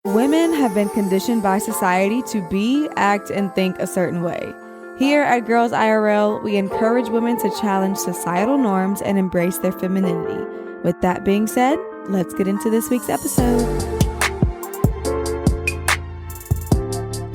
Women have been conditioned by society to be, act, and think a certain way. Here at Girls IRL, we encourage women to challenge societal norms and embrace their femininity. With that being said, let's get into this week's episode.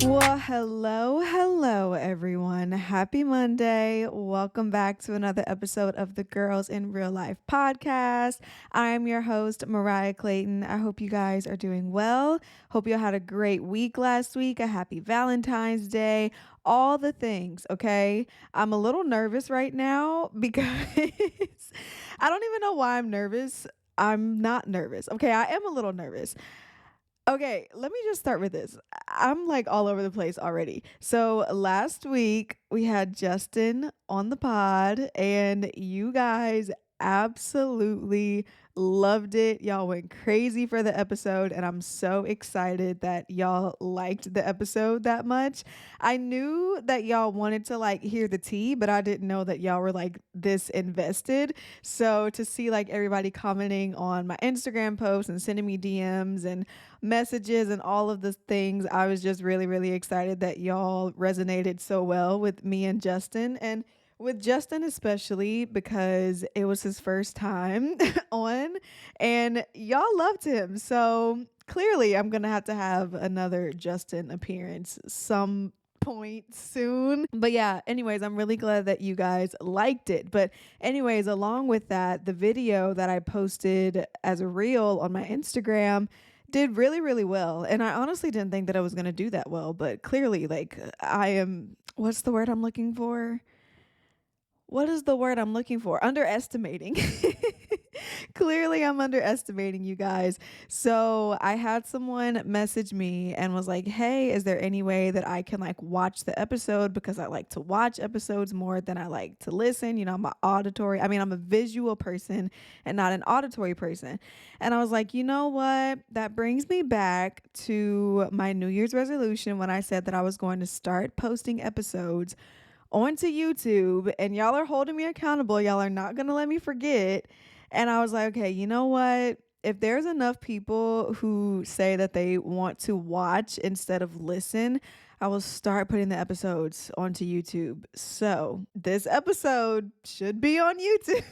Well, hello, everyone. Happy Monday. Welcome back to another episode of the Girls in Real Life podcast. I'm your host, Mariah Clayton. I hope you guys are doing well. Hope you had a great week last week, a happy Valentine's Day, all the things, okay? I'm a little nervous right now because I don't even know why I'm nervous. I'm not nervous. Okay, I am a little nervous. Okay, let me just start with this. I'm like all over the place already. So last week we had Justin on the pod, and you guys absolutely loved it. Y'all went crazy for the episode, and I'm so excited that y'all liked the episode that much. I knew that y'all wanted to like hear the tea, but I didn't know that y'all were like this invested. So to see like everybody commenting on my Instagram posts and sending me DMs and messages and all of the things, I was just really, really excited that y'all resonated so well with me and Justin. And with Justin especially because it was his first time on and y'all loved him. So clearly I'm going to have another Justin appearance some point soon. But yeah, anyways, I'm really glad that you guys liked it. But anyways, along with that, the video that I posted as a reel on my Instagram did really, really well. And I honestly didn't think that I was going to do that well, but clearly like I am, what's the word I'm looking for? What is the word I'm looking for? Underestimating. Clearly, I'm underestimating you guys. So I had someone message me and was like, hey, is there any way that I can like watch the episode? Because I like to watch episodes more than I like to listen. You know, I'm a visual person and not an auditory person. And I was like, you know what? That brings me back to my New Year's resolution when I said that I was going to start posting episodes onto YouTube, and y'all are holding me accountable. Y'all are not going to let me forget. And I was like, okay, you know what? If there's enough people who say that they want to watch instead of listen, I will start putting the episodes onto YouTube. So this episode should be on YouTube.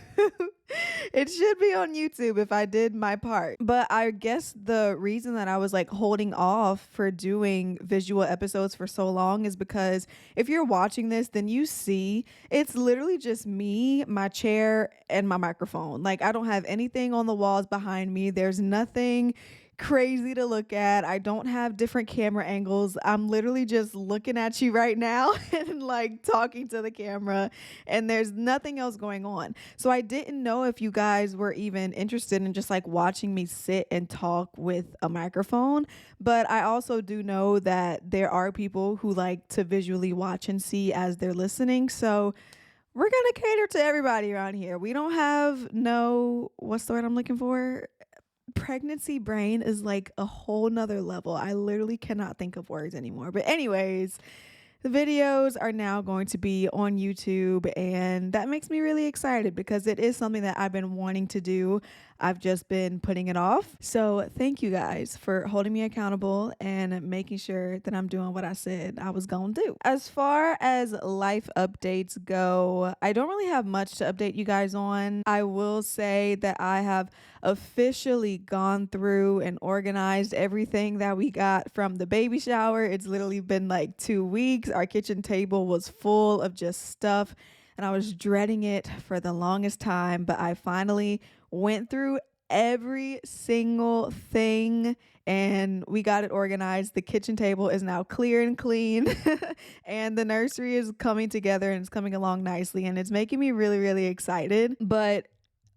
It should be on YouTube if I did my part. But I guess the reason that I was like holding off for doing visual episodes for so long is because if you're watching this, then you see it's literally just me, my chair, and my microphone. Like I don't have anything on the walls behind me. There's nothing crazy to look at. I don't have different camera angles. I'm literally just looking at you right now and like talking to the camera, and there's nothing else going on. So I didn't know if you guys were even interested in just like watching me sit and talk with a microphone, but I also do know that there are people who like to visually watch and see as they're listening. So we're going to cater to everybody around here. We don't have what's the word I'm looking for? Pregnancy brain is like a whole nother level. I literally cannot think of words anymore. But anyways, the videos are now going to be on YouTube, and that makes me really excited because it is something that I've been wanting to do. I've just been putting it off. So thank you guys for holding me accountable and making sure that I'm doing what I said I was going to do. As far as life updates go, I don't really have much to update you guys on. I will say that I have officially gone through and organized everything that we got from the baby shower. It's literally been like 2 weeks. Our kitchen table was full of just stuff, and I was dreading it for the longest time, but I finally went through every single thing and we got it organized. The kitchen table is now clear and clean and the nursery is coming together and it's coming along nicely, and it's making me really, really excited. But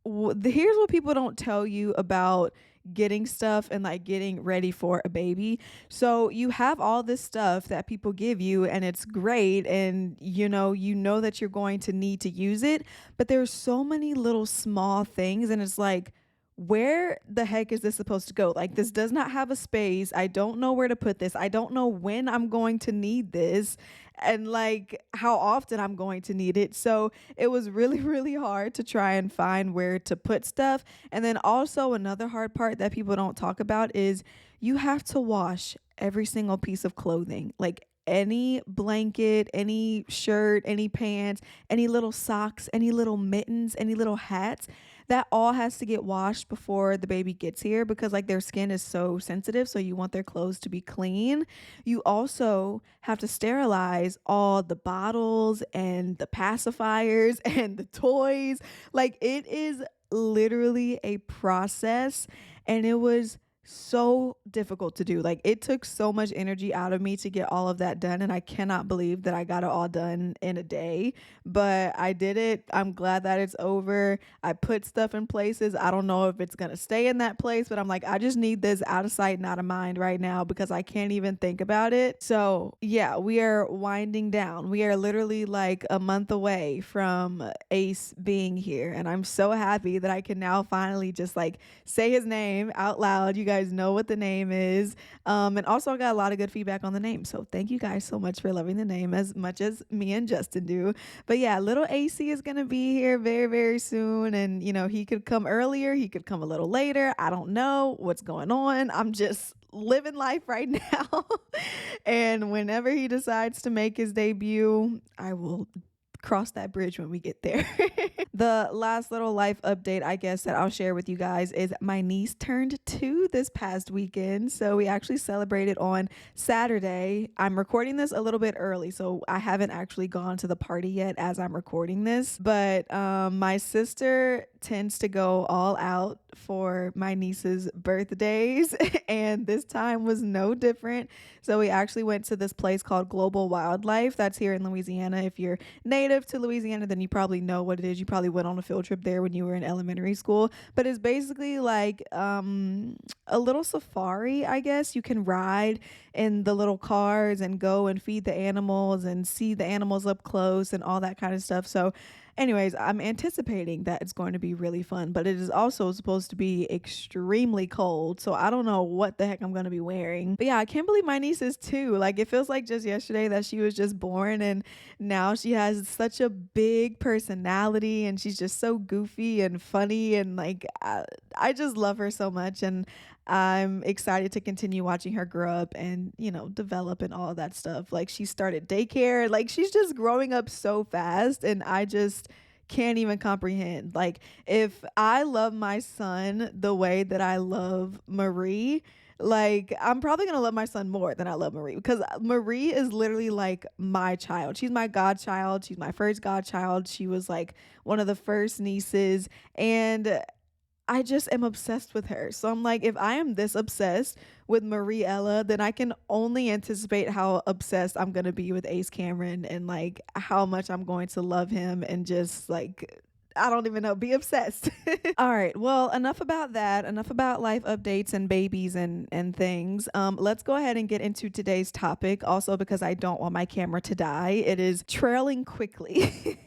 here's what people don't tell you about getting stuff and like getting ready for a baby. So you have all this stuff that people give you and it's great, and you know that you're going to need to use it, but there's so many little small things, and it's like, where the heck is this supposed to go? Like, this does not have a space. I don't know where to put this. I don't know when I'm going to need this and like how often I'm going to need it. So it was really, really hard to try and find where to put stuff. And then also another hard part that people don't talk about is you have to wash every single piece of clothing. Like any blanket, any shirt, any pants, any little socks, any little mittens, any little hats, that all has to get washed before the baby gets here because like their skin is so sensitive, so you want their clothes to be clean. You also have to sterilize all the bottles and the pacifiers and the toys. Like it is literally a process, and it was so difficult to do. Like it took so much energy out of me to get all of that done, and I cannot believe that I got it all done in a day, but I did it. I'm glad that it's over. I put stuff in places. I don't know if it's going to stay in that place, but I'm like, I just need this out of sight and out of mind right now because I can't even think about it. So, yeah, we are winding down. We are literally like a month away from Ace being here, and I'm so happy that I can now finally just like say his name out loud. You guys know what the name is. And also I got a lot of good feedback on the name. So thank you guys so much for loving the name as much as me and Justin do. But yeah, little AC is going to be here very, very soon. And, you know, he could come earlier, he could come a little later. I don't know what's going on. I'm just living life right now. And whenever he decides to make his debut, I will cross that bridge when we get there. The last little life update, I guess, that I'll share with you guys is my niece turned 2 this past weekend. So we actually celebrated on Saturday. I'm recording this a little bit early, so I haven't actually gone to the party yet as I'm recording this. But my sister tends to go all out for my niece's birthdays, and this time was no different. So we actually went to this place called Global Wildlife that's here in Louisiana. If you're native to Louisiana, then you probably know what it is. You probably went on a field trip there when you were in elementary school. But it's basically like a little safari, I guess. You can ride in the little cars and go and feed the animals and see the animals up close and all that kind of stuff. So anyways, I'm anticipating that it's going to be really fun, but it is also supposed to be extremely cold. So I don't know what the heck I'm going to be wearing. But yeah, I can't believe my niece is 2. Like it feels like just yesterday that she was just born, and now she has such a big personality, and she's just so goofy and funny, and like I just love her so much, and I'm excited to continue watching her grow up and, you know, develop and all of that stuff. Like she started daycare, like she's just growing up so fast, and I just can't even comprehend. Like if I love my son the way that I love Marie, like I'm probably going to love my son more than I love Marie, because Marie is literally like my child. She's my godchild. She's my first godchild. She was like one of the first nieces, and I just am obsessed with her. So I'm like, if I am this obsessed with Mariella, then I can only anticipate how obsessed I'm going to be with Ace Cameron, and like how much I'm going to love him and just like, I don't even know, be obsessed. All right. Well, enough about that. Enough about life updates and babies and things. Let's go ahead and get into today's topic. Also, because I don't want my camera to die, it is trailing quickly.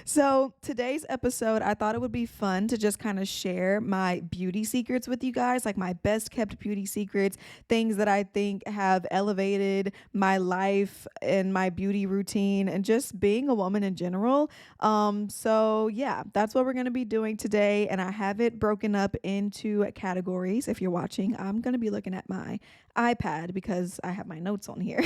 So today's episode, I thought it would be fun to just kind of share my beauty secrets with you guys, like my best kept beauty secrets, things that I think have elevated my life and my beauty routine and just being a woman in general. So yeah, that's what we're going to be doing today. And I have it broken up into categories. If you're watching, I'm going to be looking at my iPad because I have my notes on here.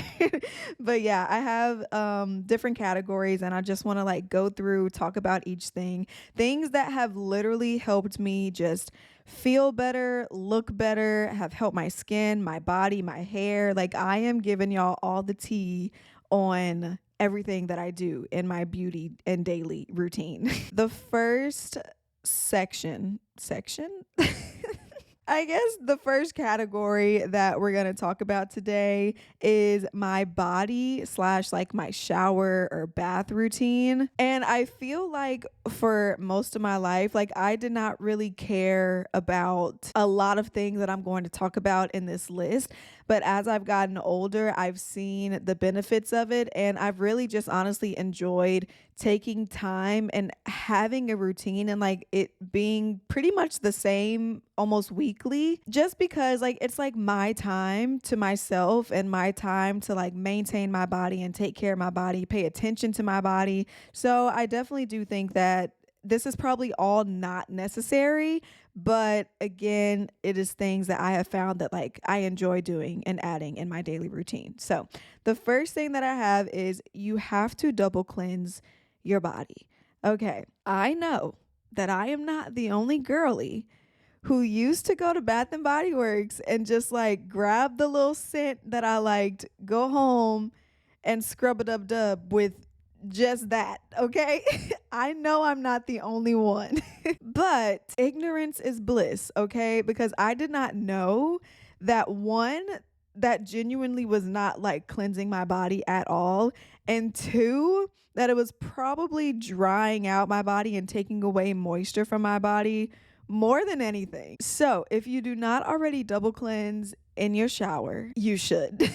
But yeah, I have different categories, and I just want to like go through, talk about each thing, things that have literally helped me just feel better, look better, have helped my skin, my body, my hair. Like I am giving y'all all the tea on everything that I do in my beauty and daily routine. The first section I guess the first category that we're going to talk about today is my body slash like my shower or bath routine. And I feel like for most of my life, like I did not really care about a lot of things that I'm going to talk about in this list. But as I've gotten older, I've seen the benefits of it. And I've really just honestly enjoyed taking time and having a routine and like it being pretty much the same almost weekly, just because like it's like my time to myself and my time to like maintain my body and take care of my body, pay attention to my body. So I definitely do think that this is probably all not necessary, but again, it is things that I have found that like I enjoy doing and adding in my daily routine. So, the first thing that I have is you have to double cleanse your body. Okay, I know that I am not the only girly who used to go to Bath and Body Works and just like grab the little scent that I liked, go home and scrub a dub dub with just that, okay? I know I'm not the only one. But ignorance is bliss, okay? Because I did not know that one, that genuinely was not like cleansing my body at all, and two, that it was probably drying out my body and taking away moisture from my body more than anything. So, if you do not already double cleanse in your shower, you should.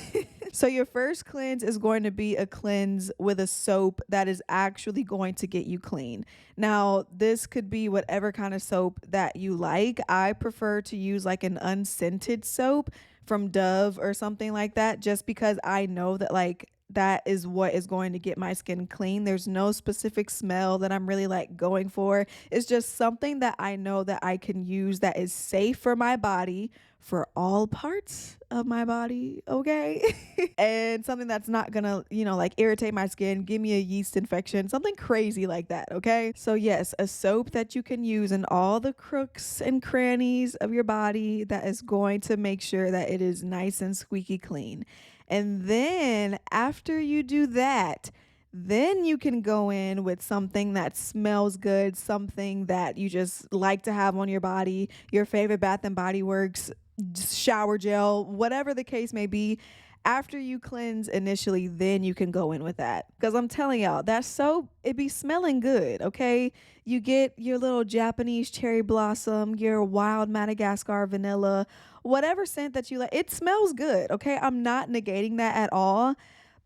So, your first cleanse is going to be a cleanse with a soap that is actually going to get you clean. Now, this could be whatever kind of soap that you like. I prefer to use like an unscented soap from Dove or something like that, just because I know that like that is what is going to get my skin clean. There's no specific smell that I'm really like going for. It's just something that I know that I can use that is safe for my body, for all parts of my body, okay? And something that's not gonna, like irritate my skin, give me a yeast infection, something crazy like that, okay? So, yes, a soap that you can use in all the crooks and crannies of your body that is going to make sure that it is nice and squeaky clean. And then after you do that, then you can go in with something that smells good, something that you just like to have on your body, your favorite Bath and Body Works shower gel, whatever the case may be. After you cleanse initially, then you can go in with that. Because I'm telling y'all, that soap, it be smelling good, okay? You get your little Japanese cherry blossom, your wild Madagascar vanilla, whatever scent that you like. It smells good, okay? I'm not negating that at all,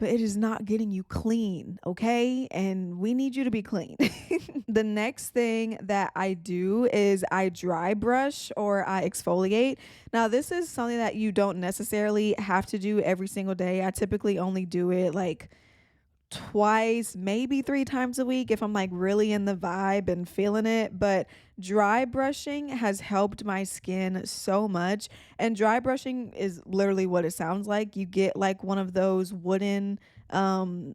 but it is not getting you clean, okay? And we need you to be clean. The next thing that I do is I dry brush or I exfoliate. Now, this is something that you don't necessarily have to do every single day. I typically only do it like twice, maybe three times a week if I'm like really in the vibe and feeling it. But dry brushing has helped my skin so much. And dry brushing is literally what it sounds like. You get like one of those wooden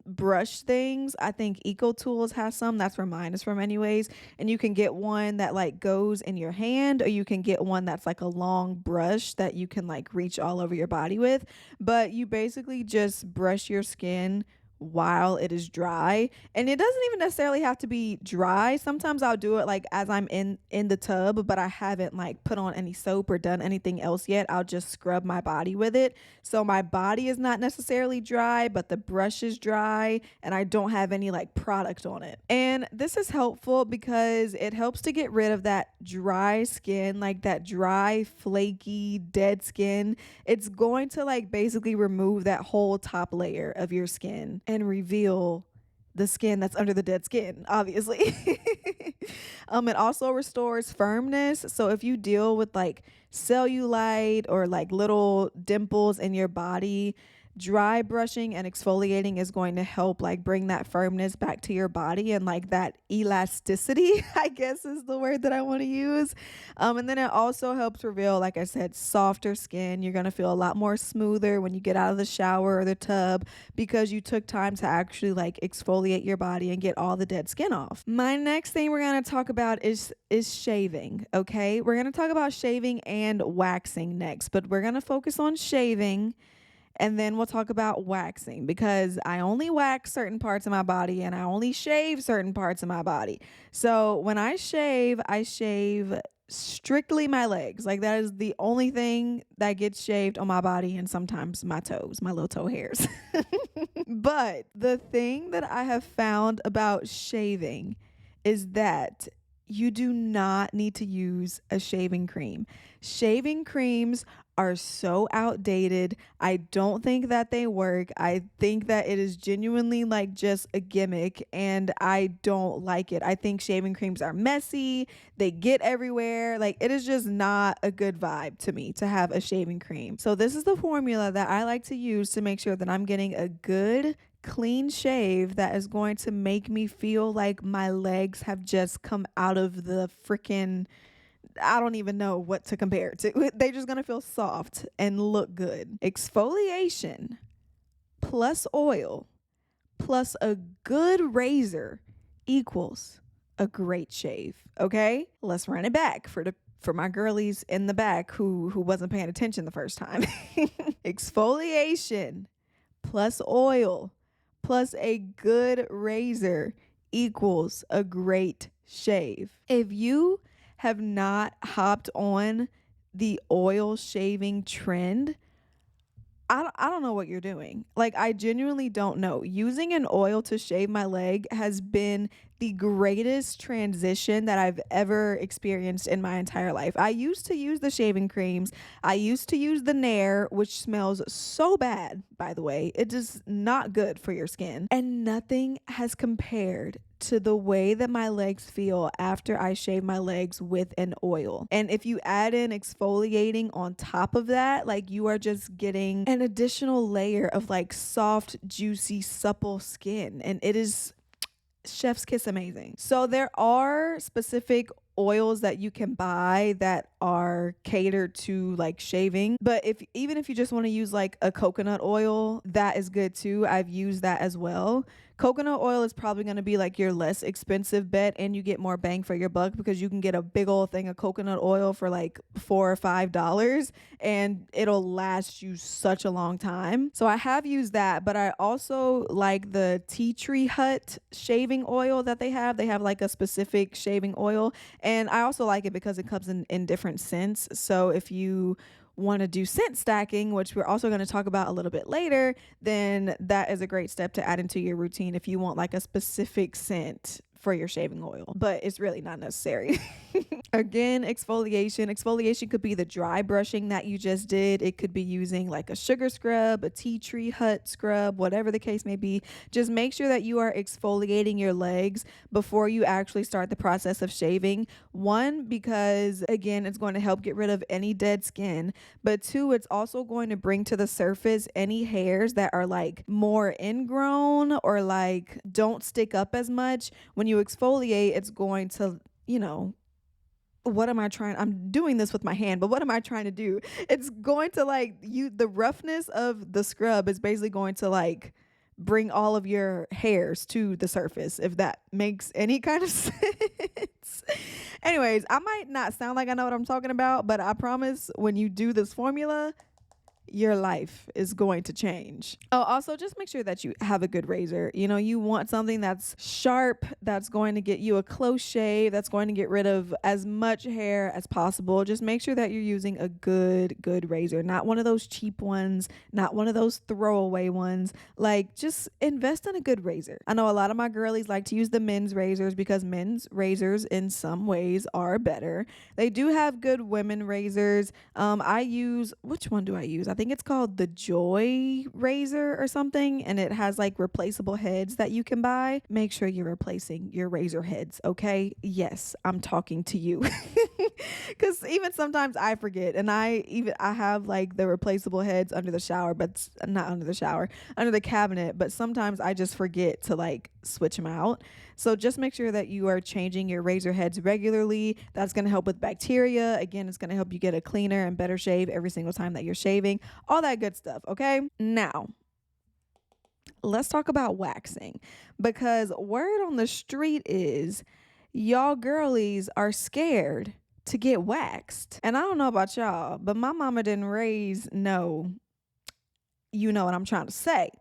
brush things. I think Eco Tools has some. That's where mine is from anyways. And you can get one that like goes in your hand, or you can get one that's like a long brush that you can like reach all over your body with. But you basically just brush your skin while it is dry, and it doesn't even necessarily have to be dry. Sometimes I'll do it like as I'm in the tub, but I haven't like put on any soap or done anything else yet. I'll just scrub my body with it, so my body is not necessarily dry, but the brush is dry and I don't have any like product on it. And this is helpful because it helps to get rid of that dry skin, like that dry flaky dead skin. It's going to like basically remove that whole top layer of your skin and reveal the skin that's under the dead skin, obviously. It also restores firmness. So if you deal with like cellulite or like little dimples in your body, dry brushing and exfoliating is going to help like bring that firmness back to your body, and like that elasticity, I guess is the word that I want to use. And then it also helps reveal, like I said, softer skin. You're going to feel a lot more smoother when you get out of the shower or the tub because you took time to actually like exfoliate your body and get all the dead skin off. My next thing we're going to talk about is shaving, okay? We're going to talk about shaving and waxing next, but we're going to focus on shaving, and then we'll talk about waxing because I only wax certain parts of my body and I only shave certain parts of my body. So when I shave strictly my legs. Like that is the only thing that gets shaved on my body, and sometimes my toes, my little toe hairs. But the thing that I have found about shaving is that you do not need to use a shaving cream. Shaving creams are so outdated. I don't think that they work. I think that it is genuinely like just a gimmick, and I don't like it. I think shaving creams are messy. They get everywhere. Like it is just not a good vibe to me to have a shaving cream. So this is the formula that I like to use to make sure that I'm getting a good clean shave that is going to make me feel like my legs have just come out of the freaking, I don't even know what to compare it to. They're just going to feel soft and look good. Exfoliation plus oil plus a good razor equals a great shave. Okay, let's run it back for my girlies in the back who wasn't paying attention the first time. Exfoliation plus oil plus a good razor equals a great shave. If you have not hopped on the oil shaving trend, I don't know what you're doing. Like, I genuinely don't know. Using an oil to shave my leg has been the greatest transition that I've ever experienced in my entire life. I used to use the shaving creams. I used to use the Nair, which smells so bad, by the way. It is not good for your skin. And nothing has compared to the way that my legs feel after I shave my legs with an oil. And if you add in exfoliating on top of that, like, you are just getting an additional layer of like soft, juicy, supple skin. And it is chef's kiss amazing. So there are specific oils that you can buy that are catered to like shaving, but even if you just want to use like a coconut oil, that is good too. I've used that as well. Coconut oil is probably going to be like your less expensive bet, and you get more bang for your buck because you can get a big old thing of coconut oil for like $4 or $5, and it'll last you such a long time. So I have used that, but I also like the tea tree hut shaving oil that they have. They have like a specific shaving oil, and I also like it because it comes in different scents. So if you want to do scent stacking, which we're also going to talk about a little bit later, then that is a great step to add into your routine if you want like a specific scent for your shaving oil, but it's really not necessary. Again, exfoliation could be the dry brushing that you just did. It could be using like a sugar scrub, a tea tree hut scrub, whatever the case may be. Just make sure that you are exfoliating your legs before you actually start the process of shaving. One, because again, it's going to help get rid of any dead skin, but two, it's also going to bring to the surface any hairs that are like more ingrown or like don't stick up as much. When you exfoliate, it's going to, I'm doing this with my hand, but what am I trying to do? It's going to the roughness of the scrub is basically going to like bring all of your hairs to the surface, if that makes any kind of sense. Anyways, I might not sound like I know what I'm talking about, but I promise when you do this formula, your life is going to change. Oh, also just make sure that you have a good razor. You want something that's sharp, that's going to get you a close shave, that's going to get rid of as much hair as possible. Just make sure that you're using a good razor, not one of those cheap ones, not one of those throwaway ones. Like, just invest in a good razor. I know a lot of my girlies like to use the men's razors because men's razors in some ways are better. They do have good women razors. Which one do I use? I think it's called the Joy razor or something, and it has like replaceable heads that you can buy. Make sure you're replacing your razor heads, okay? Yes, I'm talking to you. Because even sometimes I forget, and I have like the replaceable heads under the shower, but not under the shower, under the cabinet, but sometimes I just forget to like switch them out. So just make sure that you are changing your razor heads regularly. That's going to help with bacteria. Again, it's going to help you get a cleaner and better shave every single time that you're shaving. All that good stuff, okay? Now, let's talk about waxing, because word on the street is y'all girlies are scared to get waxed. And I don't know about y'all, but my mama didn't raise no, you know what I'm trying to say.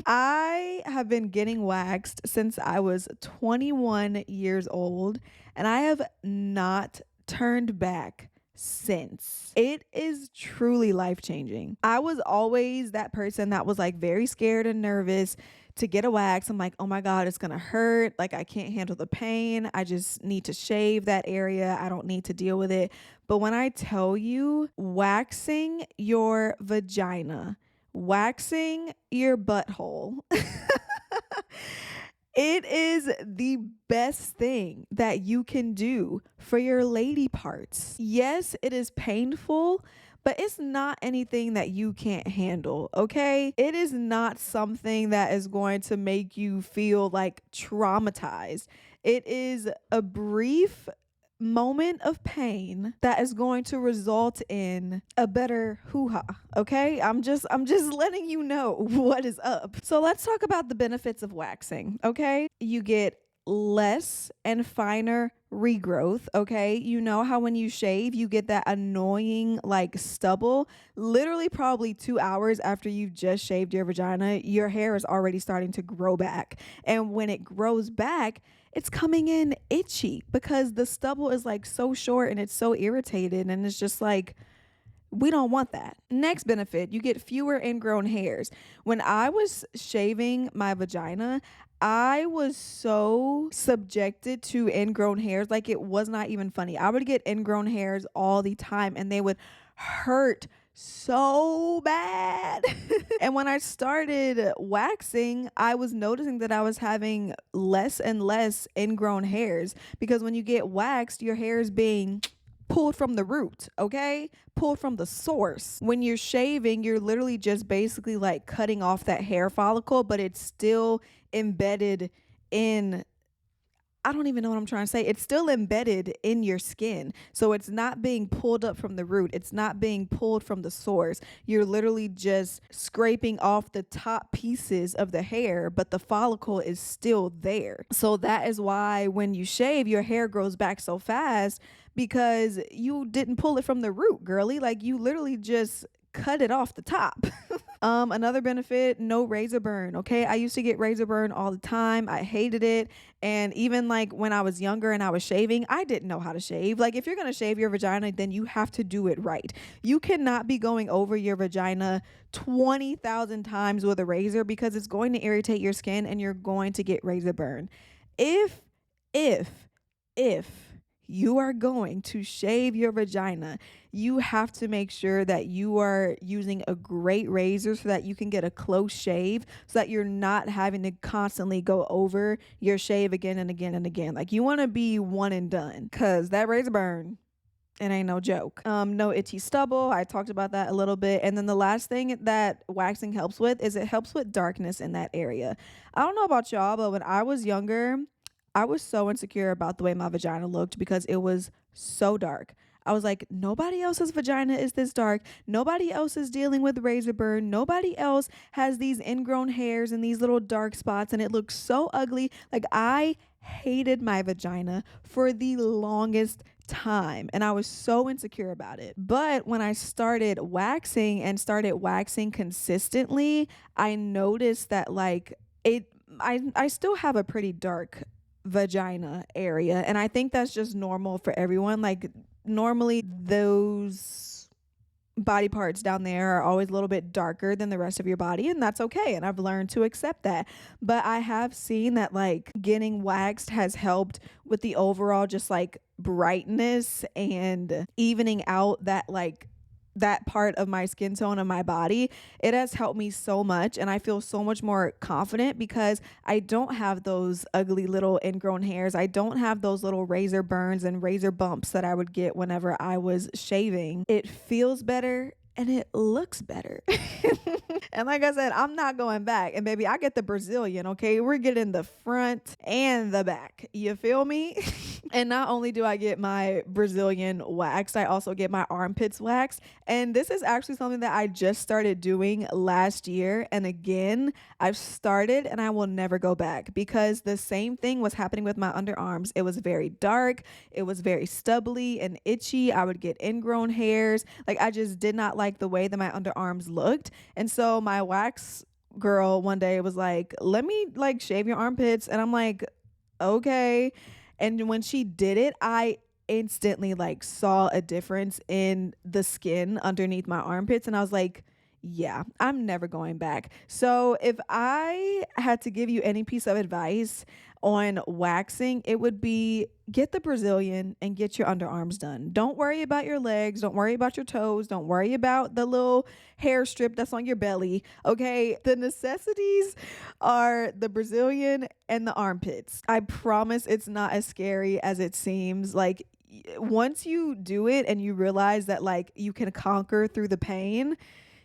I have been getting waxed since I was 21 years old, and I have not turned back since. It is truly life-changing. I was always that person that was like very scared and nervous to get a wax. I'm like, oh my God, it's gonna hurt. Like, I can't handle the pain. I just need to shave that area. I don't need to deal with it. But when I tell you, waxing your vagina, waxing your butthole, it is the best thing that you can do for your lady parts. Yes, it is painful, but it's not anything that you can't handle, okay? It is not something that is going to make you feel like traumatized. It is a brief moment of pain that is going to result in a better hoo-ha. Okay, I'm just letting you know what is up. So let's talk about the benefits of waxing. Okay, you get less and finer regrowth. Okay, you know how when you shave you get that annoying like stubble, literally probably 2 hours after you've just shaved your vagina, your hair is already starting to grow back. And when it grows back, it's coming in itchy because the stubble is like so short and it's so irritated, and it's just like, we don't want that. Next benefit, you get fewer ingrown hairs. When I was shaving my vagina, I was so subjected to ingrown hairs, like it was not even funny. I would get ingrown hairs all the time and they would hurt so bad. And when I started waxing, I was noticing that I was having less and less ingrown hairs, because when you get waxed, your hair is being pulled from the root, okay? Pulled from the source. When you're shaving, you're literally just basically like cutting off that hair follicle, but it's still embedded in, I don't even know what I'm trying to say. It's still embedded in your skin. So it's not being pulled up from the root. It's not being pulled from the source. You're literally just scraping off the top pieces of the hair, but the follicle is still there. So that is why when you shave, your hair grows back so fast, because you didn't pull it from the root, girly. Like you literally just cut it off the top. Another benefit, no razor burn. Okay, I used to get razor burn all the time. I hated it. And even like when I was younger and I was shaving, I didn't know how to shave. Like if you're gonna shave your vagina, then you have to do it right. You cannot be going over your vagina 20,000 times with a razor, because it's going to irritate your skin and you're going to get razor burn. If if if you are going to shave your vagina, you have to make sure that you are using a great razor so that you can get a close shave, so that you're not having to constantly go over your shave again and again and again. Like you want to be one and done, because that razor burn, it ain't no joke. No itchy stubble. I talked about that a little bit. And then the last thing that waxing helps with is it helps with darkness in that area. I don't know about y'all, but when I was younger, I was so insecure about the way my vagina looked because it was so dark. I was like, nobody else's vagina is this dark. Nobody else is dealing with razor burn. Nobody else has these ingrown hairs and these little dark spots, and it looks so ugly. Like I hated my vagina for the longest time, and I was so insecure about it. But when I started waxing and started waxing consistently, I noticed that like I still have a pretty dark vagina area, and I think that's just normal for everyone. Like normally those body parts down there are always a little bit darker than the rest of your body, and that's okay, and I've learned to accept that. But I have seen that like getting waxed has helped with the overall just like brightness and evening out that like that part of my skin tone of my body. It has helped me so much, and I feel so much more confident because I don't have those ugly little ingrown hairs. I don't have those little razor burns and razor bumps that I would get whenever I was shaving. It feels better and it looks better. And like I said, I'm not going back. And baby, I get the Brazilian, okay? We're getting the front and the back. You feel me? And not only do I get my Brazilian waxed, I also get my armpits waxed. And this is actually something that I just started doing last year. And again, I've started and I will never go back, because the same thing was happening with my underarms. It was very dark. It was very stubbly and itchy. I would get ingrown hairs. Like I just did not like the way that my underarms looked. And so my wax girl one day was like, let me like shave your armpits. And I'm like, okay. And when she did it, I instantly like saw a difference in the skin underneath my armpits. And I was like, yeah, I'm never going back. So if I had to give you any piece of advice on waxing, it would be get the Brazilian and get your underarms done. Don't worry about your legs. Don't worry about your toes. Don't worry about the little hair strip that's on your belly. Okay. The necessities are the Brazilian and the armpits. I promise it's not as scary as it seems. Like, once you do it and you realize that like you can conquer through the pain,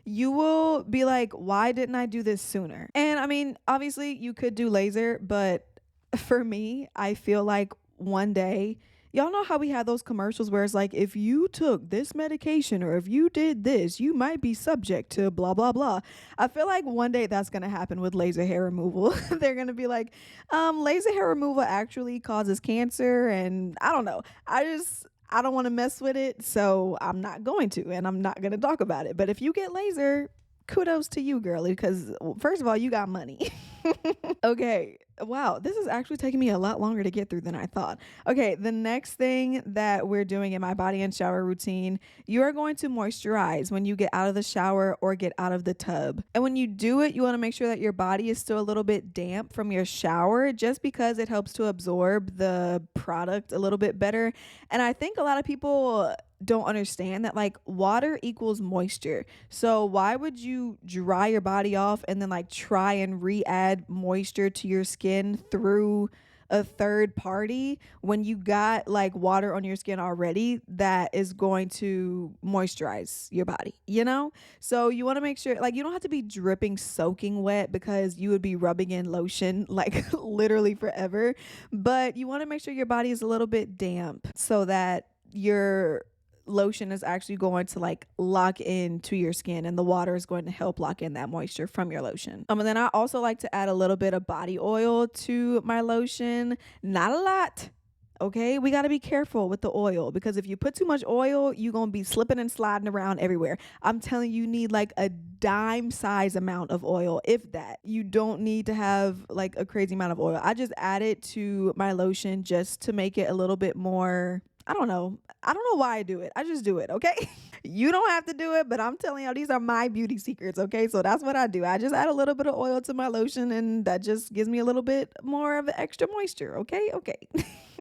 you will be like, why didn't I do this sooner? And I mean, obviously, you could do laser, but for me, I feel like one day, y'all know how we had those commercials where it's like, if you took this medication or if you did this, you might be subject to blah, blah, blah. I feel like one day that's going to happen with laser hair removal. They're going to be like, laser hair removal actually causes cancer. And I don't know. I don't want to mess with it, so I'm not going to, and I'm not going to talk about it. But if you get laser, kudos to you, girly, because first of all, you got money. Okay. Wow, this is actually taking me a lot longer to get through than I thought. Okay, the next thing that we're doing in my body and shower routine, you are going to moisturize when you get out of the shower or get out of the tub. And when you do it, you want to make sure that your body is still a little bit damp from your shower just because it helps to absorb the product a little bit better. And I think a lot of people don't understand that like water equals moisture. So why would you dry your body off and then like try and re-add moisture to your skin through a third party when you got like water on your skin already that is going to moisturize your body, you know? So you want to make sure like you don't have to be dripping soaking wet because you would be rubbing in lotion like literally forever, but you want to make sure your body is a little bit damp so that your lotion is actually going to like lock into your skin and the water is going to help lock in that moisture from your lotion. And then I also like to add a little bit of body oil to my lotion. Not a lot. Okay, we got to be careful with the oil because if you put too much oil, you're going to be slipping and sliding around everywhere. I'm telling you, you need like a dime size amount of oil, if that. You don't need to have like a crazy amount of oil. I just add it to my lotion just to make it a little bit more. I don't know. I don't know why I do it. I just do it, okay? You don't have to do it, but I'm telling y'all, these are my beauty secrets, okay? So that's what I do. I just add a little bit of oil to my lotion and that just gives me a little bit more of extra moisture, okay? Okay.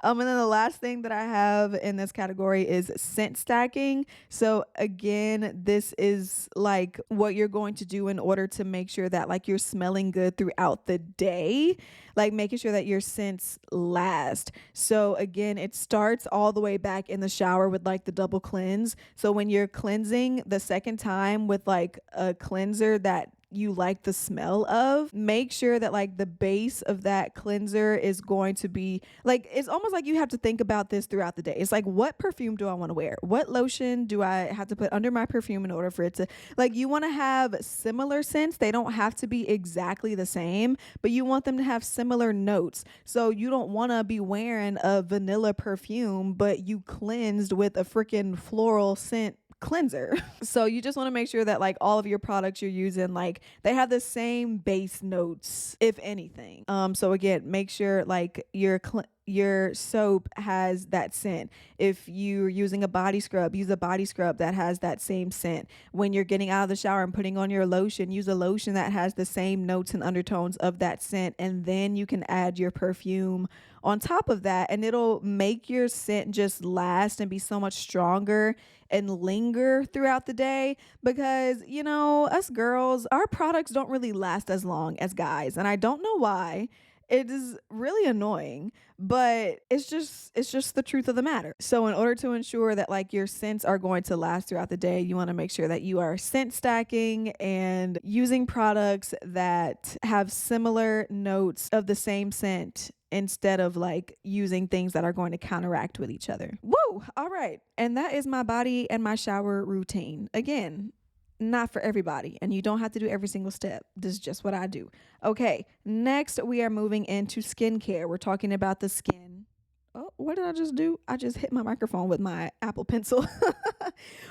And then the last thing that I have in this category is scent stacking. So again, this is like what you're going to do in order to make sure that like you're smelling good throughout the day, like making sure that your scents last. So again, it starts all the way back in the shower with like the double cleanse. So when you're cleansing the second time with like a cleanser that you like the smell of, make sure that like the base of that cleanser is going to be like, it's almost like you have to think about this throughout the day. It's like, what perfume do I want to wear? What lotion do I have to put under my perfume in order for it to like, you want to have similar scents. They don't have to be exactly the same, but you want them to have similar notes. So you don't want to be wearing a vanilla perfume, but you cleansed with a freaking floral scent cleanser. So you just want to make sure that like all of your products you're using, like they have the same base notes, if anything. So again, make sure like your soap has that scent. If you're using a body scrub, use a body scrub that has that same scent. When you're getting out of the shower and putting on your lotion, use a lotion that has the same notes and undertones of that scent. And then you can add your perfume on top of that, and it'll make your scent just last and be so much stronger and linger throughout the day. Because, you know, us girls, our products don't really last as long as guys, and I don't know why. It is really annoying, but it's just the truth of the matter. So in order to ensure that like your scents are going to last throughout the day, you want to make sure that you are scent stacking and using products that have similar notes of the same scent instead of like using things that are going to counteract with each other. Woo! All right. And that is my body and my shower routine. Again, not for everybody, and you don't have to do every single step. This is just what I do. Okay, next we are moving into skincare. We're talking about the skin. Oh, what did I just do? I just hit my microphone with my Apple Pencil.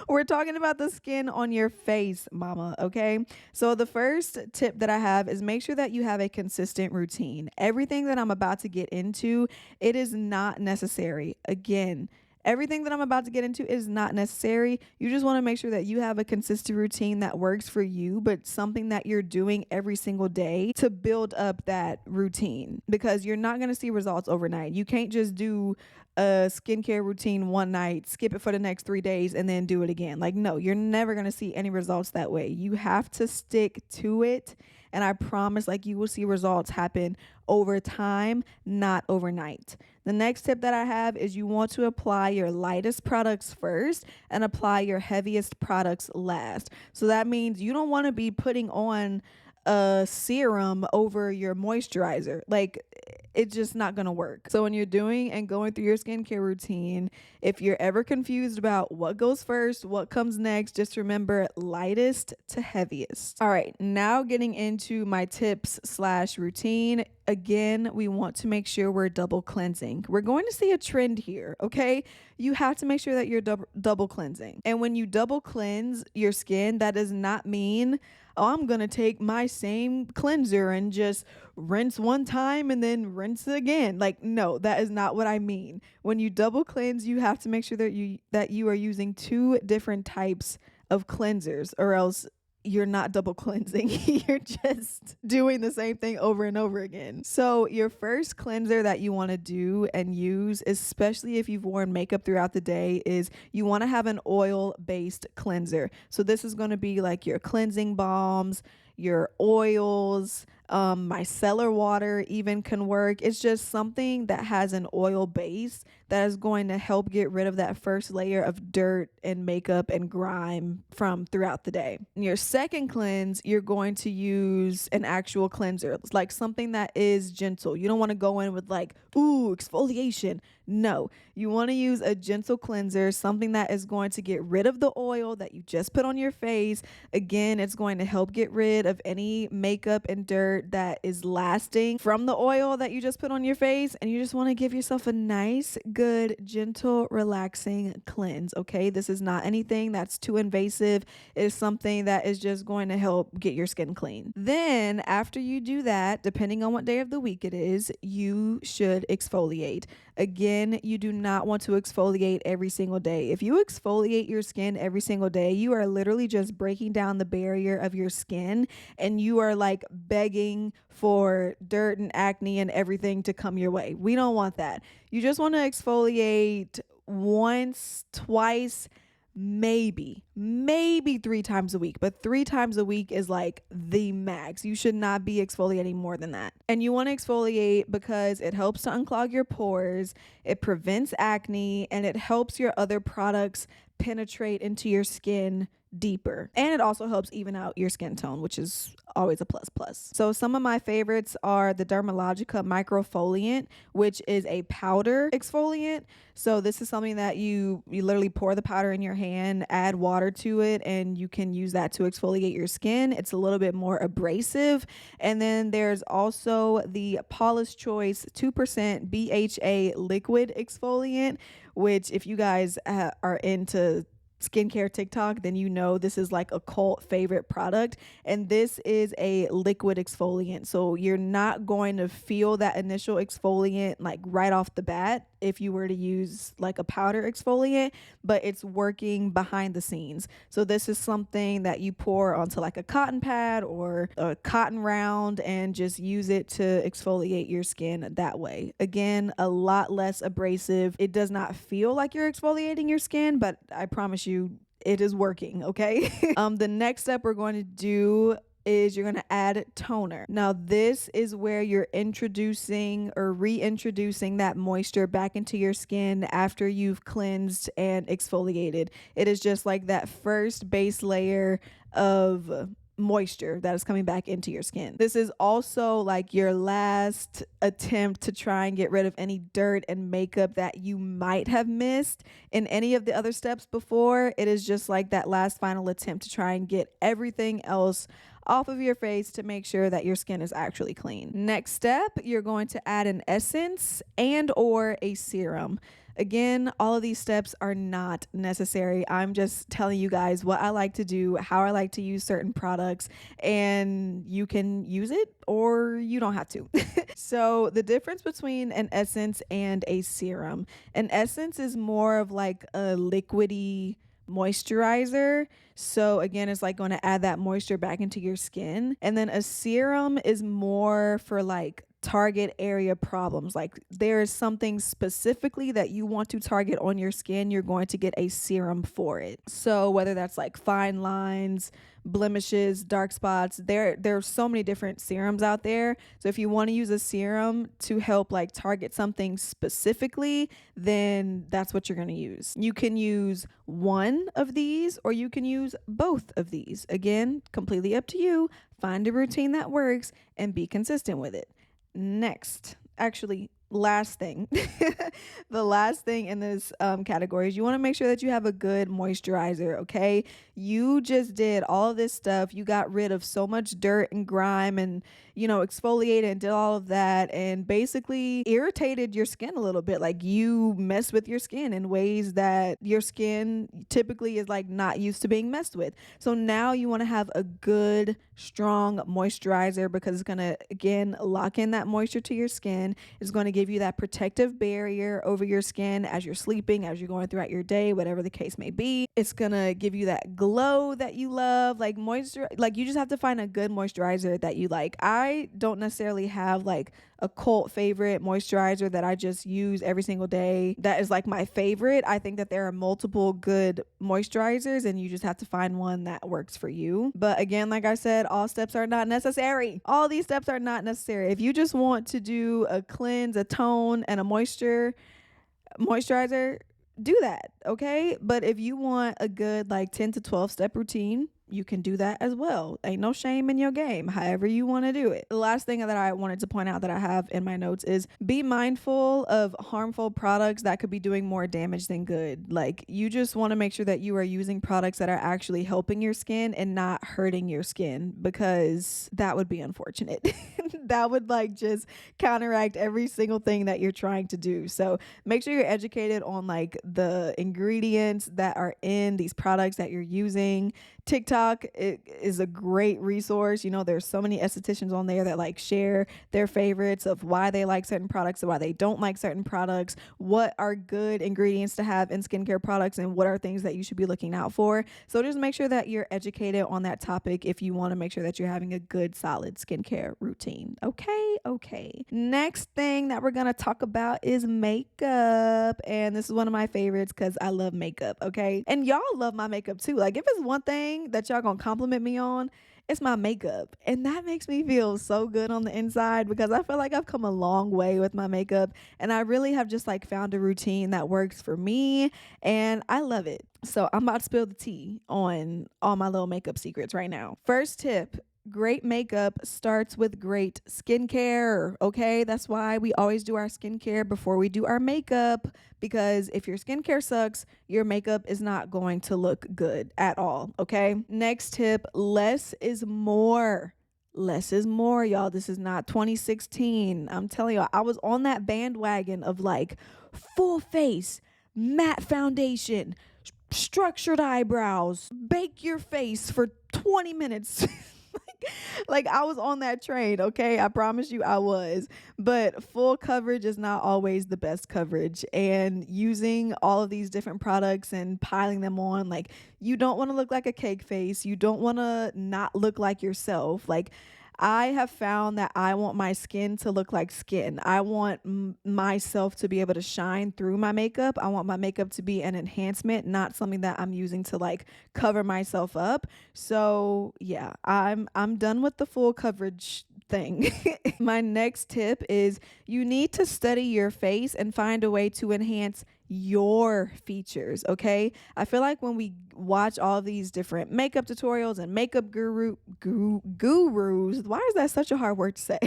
We're talking about the skin on your face, mama, okay? So the first tip that I have is make sure that you have a consistent routine. Everything that I'm about to get into, it is not necessary. Again, everything that I'm about to get into is not necessary. You just want to make sure that you have a consistent routine that works for you, but something that you're doing every single day to build up that routine, because you're not going to see results overnight. You can't just do a skincare routine one night, skip it for the next 3 days, and then do it again. Like, no, you're never going to see any results that way. You have to stick to it And I promise, like, you will see results happen over time, not overnight. The next tip that I have is you want to apply your lightest products first and apply your heaviest products last. So that means you don't want to be putting on a serum over your moisturizer. Like, it's just not going to work. So when you're doing and going through your skincare routine, if you're ever confused about what goes first, what comes next, just remember lightest to heaviest. All right, now getting into my tips slash routine. Again, we want to make sure we're double cleansing. We're going to see a trend here, okay? You have to make sure that you're double cleansing. And when you double cleanse your skin, that does not mean, oh, I'm going to take my same cleanser and just rinse one time and then rinse again. Like, no, that is not what I mean. When you double cleanse, you have to make sure that you are using two different types of cleansers, or else you're not double cleansing. You're just doing the same thing over and over again. So your first cleanser that you want to do and use, especially if you've worn makeup throughout the day, is you want to have an oil-based cleanser. So this is going to be like your cleansing balms, your oils, micellar water even can work. It's just something that has an oil base that is going to help get rid of that first layer of dirt and makeup and grime from throughout the day. In your second cleanse, you're going to use an actual cleanser. It's like something that is gentle. You don't want to go in with like, ooh, exfoliation. No, you want to use a gentle cleanser, something that is going to get rid of the oil that you just put on your face. Again, it's going to help get rid of any makeup and dirt that is lasting from the oil that you just put on your face. And you just want to give yourself a nice, good, gentle, relaxing cleanse. Okay, this is not anything that's too invasive. It is something that is just going to help get your skin clean. Then after you do that, depending on what day of the week it is, you should exfoliate. Again, you do not want to exfoliate every single day. If you exfoliate your skin every single day, you are literally just breaking down the barrier of your skin, and you are like begging for dirt and acne and everything to come your way. We don't want that. You just want to exfoliate once, twice, maybe 3 times a week, but 3 times a week is like the max. You should not be exfoliating more than that. And you want to exfoliate because it helps to unclog your pores, it prevents acne, and it helps your other products penetrate into your skin deeper. And it also helps even out your skin tone, which is always a plus. So some of my favorites are the Dermalogica Microfoliant, which is a powder exfoliant. So this is something that you literally pour the powder in your hand, add water to it, and you can use that to exfoliate your skin. It's a little bit more abrasive. And then there's also the Paula's Choice 2% BHA liquid exfoliant, which if you guys are into skincare TikTok, then you know this is like a cult favorite product. And this is a liquid exfoliant. So you're not going to feel that initial exfoliant like right off the bat if you were to use like a powder exfoliant, but it's working behind the scenes. So this is something that you pour onto like a cotton pad or a cotton round and just use it to exfoliate your skin that way. Again, a lot less abrasive. It does not feel like you're exfoliating your skin, but I promise you it is working, okay? The next step we're going to do is you're going to add toner. Now this is where you're introducing or reintroducing that moisture back into your skin after you've cleansed and exfoliated. It is just like that first base layer of moisture that is coming back into your skin. This is also like your last attempt to try and get rid of any dirt and makeup that you might have missed in any of the other steps before. It is just like that last final attempt to try and get everything else off of your face to make sure that your skin is actually clean. Next step, you're going to add an essence and or a serum. Again, all of these steps are not necessary. I'm just telling you guys what I like to do, how I like to use certain products, and you can use it or you don't have to. So the difference between an essence and a serum, an essence is more of like a liquidy moisturizer. So again, it's like going to add that moisture back into your skin. And then a serum is more for like target area problems. Like there is something specifically that you want to target on your skin, you're going to get a serum for it. So whether that's like fine lines, blemishes, dark spots, there's so many different serums out there. So if you want to use a serum to help like target something specifically, then that's what you're going to use. You can use one of these or you can use both of these. Again, completely up to you. Find a routine that works and be consistent with it. Next, actually, last thing, the last thing in this category is you want to make sure that you have a good moisturizer. Okay, you just did all of this stuff, you got rid of so much dirt and grime and exfoliated and did all of that and basically irritated your skin a little bit. Like you messed with your skin in ways that your skin typically is like not used to being messed with. So now you want to have a good strong moisturizer because it's going to again lock in that moisture to your skin. It's going to give you that protective barrier over your skin as you're sleeping, as you're going throughout your day, whatever the case may be. It's going to give you that glow that you love. Like moisture, like you just have to find a good moisturizer that you like. I don't necessarily have like a cult favorite moisturizer that I just use every single day that is like my favorite. I think that there are multiple good moisturizers and you just have to find one that works for you. But again, like I said, all steps are not necessary. All these steps are not necessary. If you just want to do a cleanse, a tone, and a moisturizer, do that, okay? But if you want a good like 10 to 12 step routine, you can do that as well. Ain't no shame in your game, however you want to do it. The last thing that I wanted to point out that I have in my notes is be mindful of harmful products that could be doing more damage than good. Like you just want to make sure that you are using products that are actually helping your skin and not hurting your skin, because that would be unfortunate. That would like just counteract every single thing that you're trying to do. So make sure you're educated on like the ingredients that are in these products that you're using. TikTok is a great resource. There's so many estheticians on there that like share their favorites of why they like certain products and why they don't like certain products, what are good ingredients to have in skincare products and what are things that you should be looking out for. So just make sure that you're educated on that topic if you want to make sure that you're having a good solid skincare routine. Okay. Next thing that we're going to talk about is makeup. And this is one of my favorites because I love makeup. Okay. And y'all love my makeup too. Like if it's one thing that y'all gonna compliment me on, it's my makeup. And that makes me feel so good on the inside because I feel like I've come a long way with my makeup and I really have just like found a routine that works for me and I love it. So I'm about to spill the tea on all my little makeup secrets right now. First tip: great makeup starts with great skincare. Okay, that's why we always do our skincare before we do our makeup, because if your skincare sucks, your makeup is not going to look good at all. Okay, next tip: less is more. Less is more, y'all. This is not 2016. I'm telling y'all, I was on that bandwagon of like full face, matte foundation, structured eyebrows, bake your face for 20 minutes. Like I was on that train, okay? I promise you I was. But full coverage is not always the best coverage. And using all of these different products and piling them on, like you don't want to look like a cake face. You don't want to not look like yourself. Like I have found that I want my skin to look like skin. I want myself to be able to shine through my makeup. I want my makeup to be an enhancement, not something that I'm using to like cover myself up. So yeah, I'm done with the full coverage thing. My next tip is you need to study your face and find a way to enhance your features. Okay, I feel like when we watch all of these different makeup tutorials and makeup gurus, why is that such a hard word to say?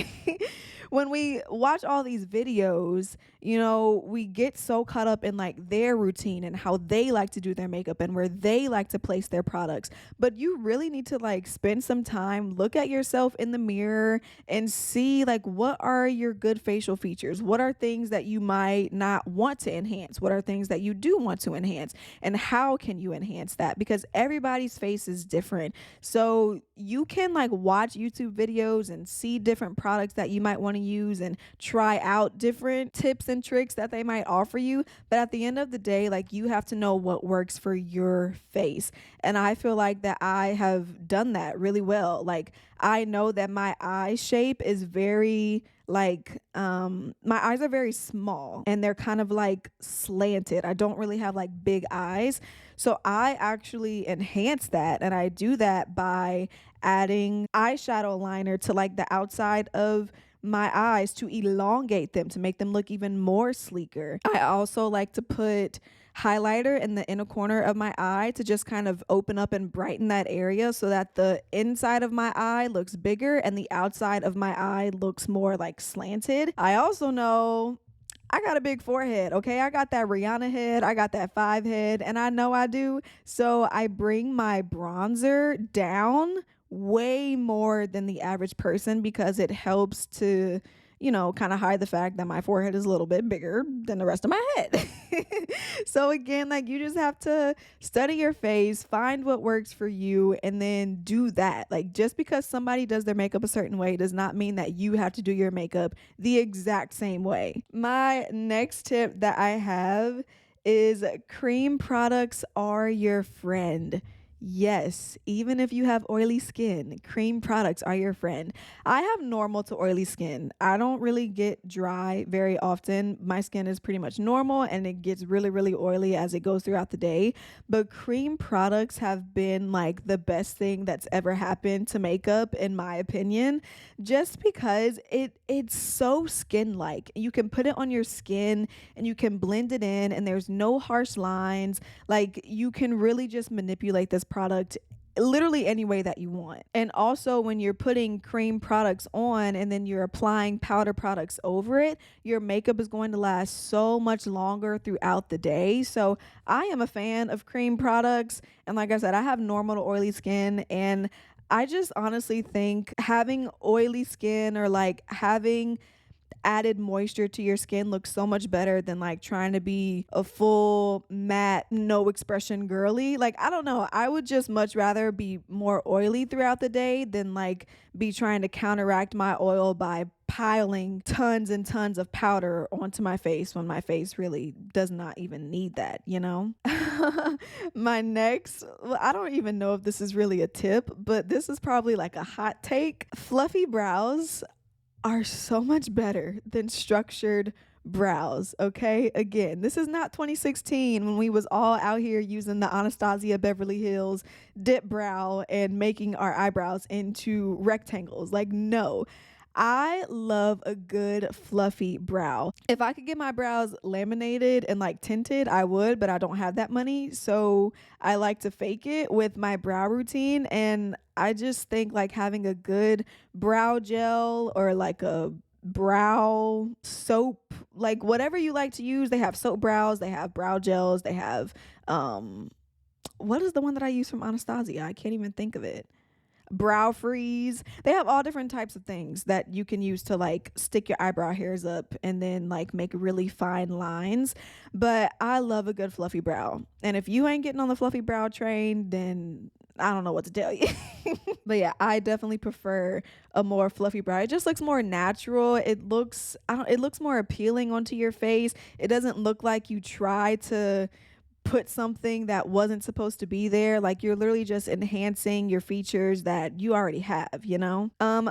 When we watch all these videos, we get so caught up in like their routine and how they like to do their makeup and where they like to place their products. But you really need to like spend some time, look at yourself in the mirror and see like what are your good facial features? What are things that you might not want to enhance? What are things that you do want to enhance? And how can you enhance that? Because everybody's face is different. So you can like watch YouTube videos and see different products that you might want to use and try out different tips and tricks that they might offer you. But at the end of the day, like you have to know what works for your face. And I feel like that I have done that really well. Like I know that my eye shape is very Like my eyes are very small and they're kind of like slanted. I don't really have like big eyes. So I actually enhance that, and I do that by adding eyeshadow liner to like the outside of my eyes to elongate them, to make them look even more sleeker. I also like to put highlighter in the inner corner of my eye to just kind of open up and brighten that area so that the inside of my eye looks bigger and the outside of my eye looks more like slanted. I also know I got a big forehead, okay? I got that Rihanna head, I got that 5 head, and I know I do. So I bring my bronzer down way more than the average person because it helps to, kind of hide the fact that my forehead is a little bit bigger than the rest of my head. So again, like you just have to study your face, find what works for you, and then do that. Like just because somebody does their makeup a certain way does not mean that you have to do your makeup the exact same way. My next tip that I have is cream products are your friend. Yes, even if you have oily skin, cream products are your friend. I have normal to oily skin. I don't really get dry very often. My skin is pretty much normal and it gets really, really oily as it goes throughout the day. But cream products have been like the best thing that's ever happened to makeup, in my opinion, just because it's so skin like. You can put it on your skin and you can blend it in, and there's no harsh lines. Like you can really just manipulate this product literally any way that you want. And also when you're putting cream products on and then you're applying powder products over it, your makeup is going to last so much longer throughout the day. So I am a fan of cream products, and like I said, I have normal to oily skin, and I just honestly think having oily skin or like having added moisture to your skin looks so much better than like trying to be a full matte no expression girly. Like I don't know, I would just much rather be more oily throughout the day than like be trying to counteract my oil by piling tons and tons of powder onto my face when my face really does not even need that. My next, well, I don't even know if this is really a tip, but this is probably like a hot take. Fluffy brows are so much better than structured brows. Okay, again, this is not 2016 when we was all out here using the Anastasia Beverly Hills dip brow and making our eyebrows into rectangles. Like, no, I love a good fluffy brow. If I could get my brows laminated and like tinted, I would, but I don't have that money. So I like to fake it with my brow routine. And I just think like having a good brow gel or like a brow soap, like whatever you like to use. They have soap brows, they have brow gels, they have what is the one that I use from Anastasia? I can't even think of it. Brow freeze. They have all different types of things that you can use to like stick your eyebrow hairs up and then like make really fine lines. But I love a good fluffy brow. And if you ain't getting on the fluffy brow train, then I don't know what to tell you. But yeah, I definitely prefer a more fluffy brow. It just looks more natural. It looks more appealing onto your face. It doesn't look like you try to put something that wasn't supposed to be there. Like you're literally just enhancing your features that you already have.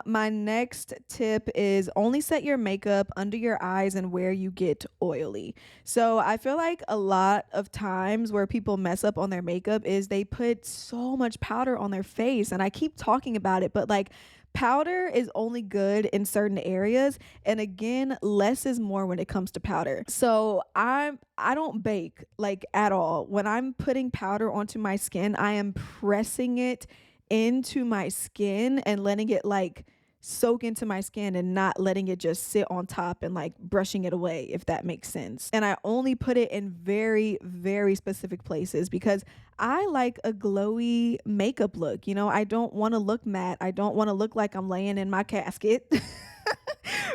My next tip is only set your makeup under your eyes and where you get oily. So I feel like a lot of times where people mess up on their makeup is they put so much powder on their face, and I keep talking about it, but like powder is only good in certain areas, and again, less is more when it comes to powder. So I don't bake like at all. When I'm putting powder onto my skin, I am pressing it into my skin and letting it like soak into my skin and not letting it just sit on top and like brushing it away, if that makes sense. And I only put it in very, very specific places because I like a glowy makeup look. I don't want to look matte. I don't want to look like I'm laying in my casket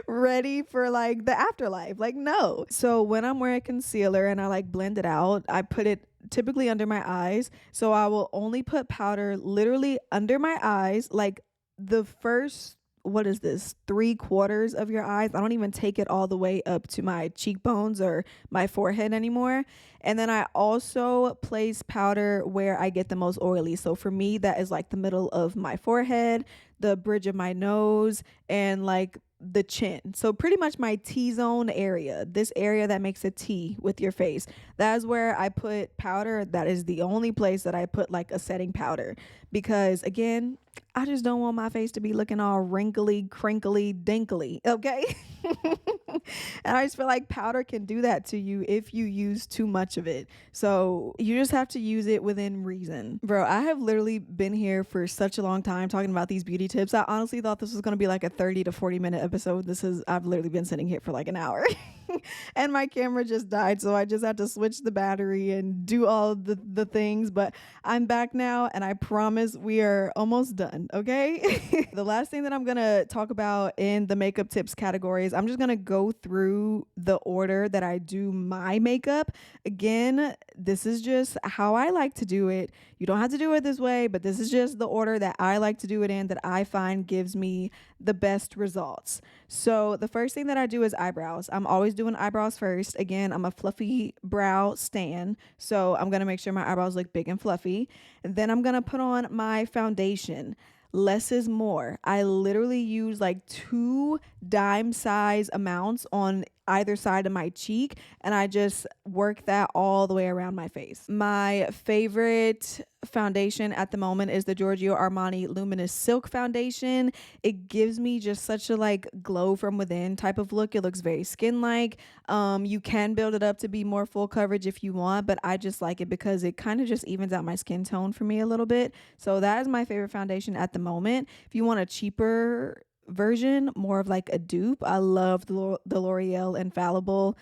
ready for like the afterlife. Like, no. So when I'm wearing concealer and I like blend it out, I put it typically under my eyes. So I will only put powder literally under my eyes, like the first, what is this, 3/4 of your eyes. I don't even take it all the way up to my cheekbones or my forehead anymore. And then I also place powder where I get the most oily. So for me, that is like the middle of my forehead, the bridge of my nose, and like the chin. So pretty much my T-zone area, this area that makes a T with your face. That is where I put powder. That is the only place that I put like a setting powder, because again, I just don't want my face to be looking all wrinkly, crinkly, dinkly. Okay. And I just feel like powder can do that to you if you use too much of it. So you just have to use it within reason. Bro, I have literally been here for such a long time talking about these beauty tips. I honestly thought this was going to be like a 30 to 40 minute episode. I've literally been sitting here for like an hour. And my camera just died, so I just had to switch the battery and do all the things. But I'm back now, and I promise we are almost done, okay? The last thing that I'm gonna talk about in the makeup tips category is I'm just gonna go through the order that I do my makeup. Again, this is just how I like to do it. You don't have to do it this way, but this is just the order that I like to do it in, that I find gives me the best results. So the first thing that I do is eyebrows. I'm always doing eyebrows first. Again, I'm a fluffy brow stan, so I'm going to make sure my eyebrows look big and fluffy. And then I'm going to put on my foundation. Less is more. I literally use like 2 dime size amounts on either side of my cheek, and I just work that all the way around my face. My favorite foundation at the moment is the Giorgio Armani Luminous Silk Foundation. It gives me just such a like glow from within type of look. It looks very skin-like. You can build it up to be more full coverage if you want, but I just like it because it kind of just evens out my skin tone for me a little bit. So that is my favorite foundation at the moment. If you want a cheaper version, more of like a dupe, I love the L'Oreal Infallible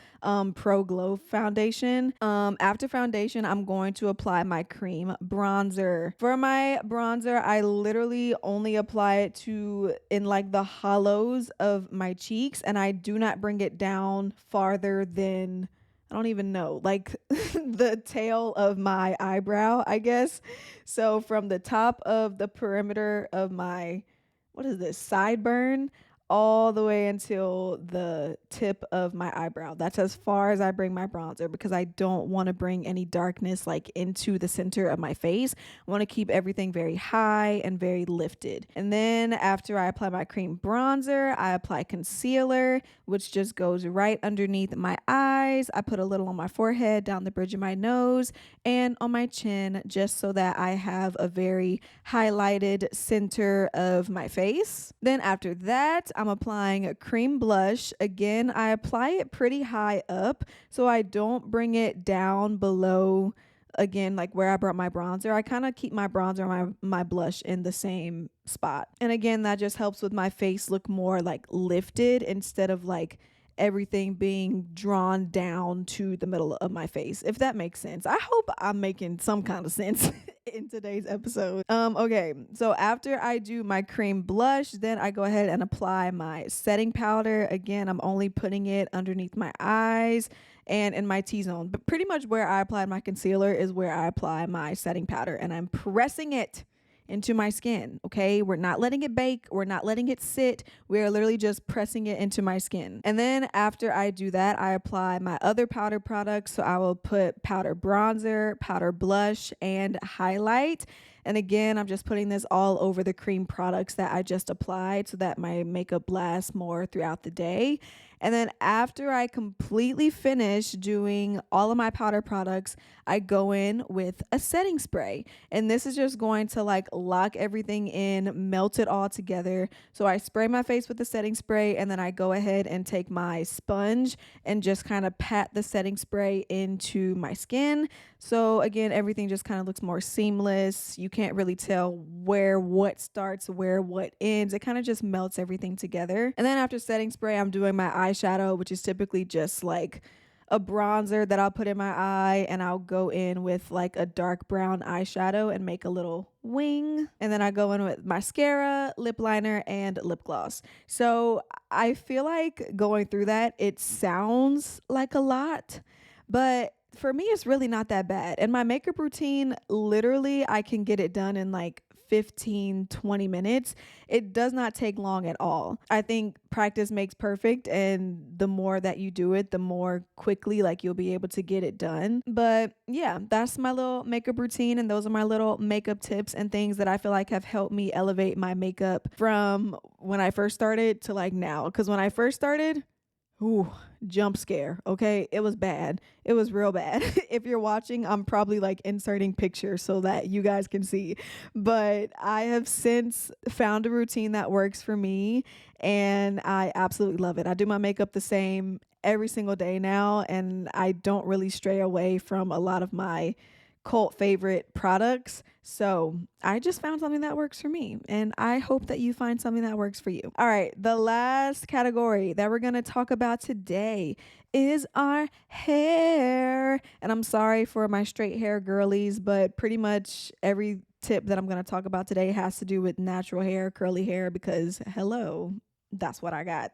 Pro Glow foundation. After foundation, I'm going to apply my cream bronzer. For my bronzer, I literally only apply it to in like the hollows of my cheeks, and I do not bring it down farther than, I don't even know, like the tail of my eyebrow, I guess. So from the top of the perimeter of my, what is this, sideburn, all the way until the tip of my eyebrow. That's as far as I bring my bronzer, because I don't want to bring any darkness like into the center of my face. I want to keep everything very high and very lifted. And then after I apply my cream bronzer, I apply concealer, which just goes right underneath my eyes. I put a little on my forehead, down the bridge of my nose, and on my chin, just so that I have a very highlighted center of my face. Then after that, I'm applying a cream blush. Again, I apply it pretty high up, so I don't bring it down below, again, like where I brought my bronzer. I kind of keep my bronzer and my blush in the same spot. And again, that just helps with my face look more like lifted instead of like everything being drawn down to the middle of my face, if that makes sense. I hope I'm making some kind of sense in today's episode. Okay, so after I do my cream blush, then I go ahead and apply my setting powder. Again, I'm only putting it underneath my eyes and in my T-zone, but pretty much where I applied my concealer is where I apply my setting powder, and I'm pressing it into my skin. Okay, we're not letting it bake, we're not letting it sit, we're literally just pressing it into my skin. And then after I do that, I apply my other powder products. So I will put powder bronzer, powder blush, and highlight. And again, I'm just putting this all over the cream products that I just applied so that my makeup lasts more throughout the day. And then after I completely finish doing all of my powder products, I go in with a setting spray. And this is just going to like lock everything in, melt it all together. So I spray my face with the setting spray, and then I go ahead and take my sponge and just kind of pat the setting spray into my skin. So again, everything just kind of looks more seamless. You can't really tell where what starts, where what ends. It kind of just melts everything together. And then after setting spray, I'm doing my eyeshadow, which is typically just like a bronzer that I'll put in my eye, and I'll go in with like a dark brown eyeshadow and make a little wing. And then I go in with mascara, lip liner, and lip gloss. So I feel like going through that, it sounds like a lot, but for me, it's really not that bad. And my makeup routine, literally, I can get it done in like 15, 20 minutes. It does not take long at all. I think practice makes perfect, and the more that you do it, the more quickly like you'll be able to get it done. But yeah, that's my little makeup routine, and those are my little makeup tips and things that I feel like have helped me elevate my makeup from when I first started to like now. Because when I first started, ooh, jump scare. Okay. It was bad. It was real bad. If you're watching, I'm probably like inserting pictures so that you guys can see. But I have since found a routine that works for me, and I absolutely love it. I do my makeup the same every single day now, and I don't really stray away from a lot of my cult favorite products. So I just found something that works for me, and I hope that you find something that works for you. All right, the last category that we're going to talk about today is our hair. And I'm sorry for my straight hair girlies, but pretty much every tip that I'm going to talk about today has to do with natural hair, curly hair, because hello, that's what I got.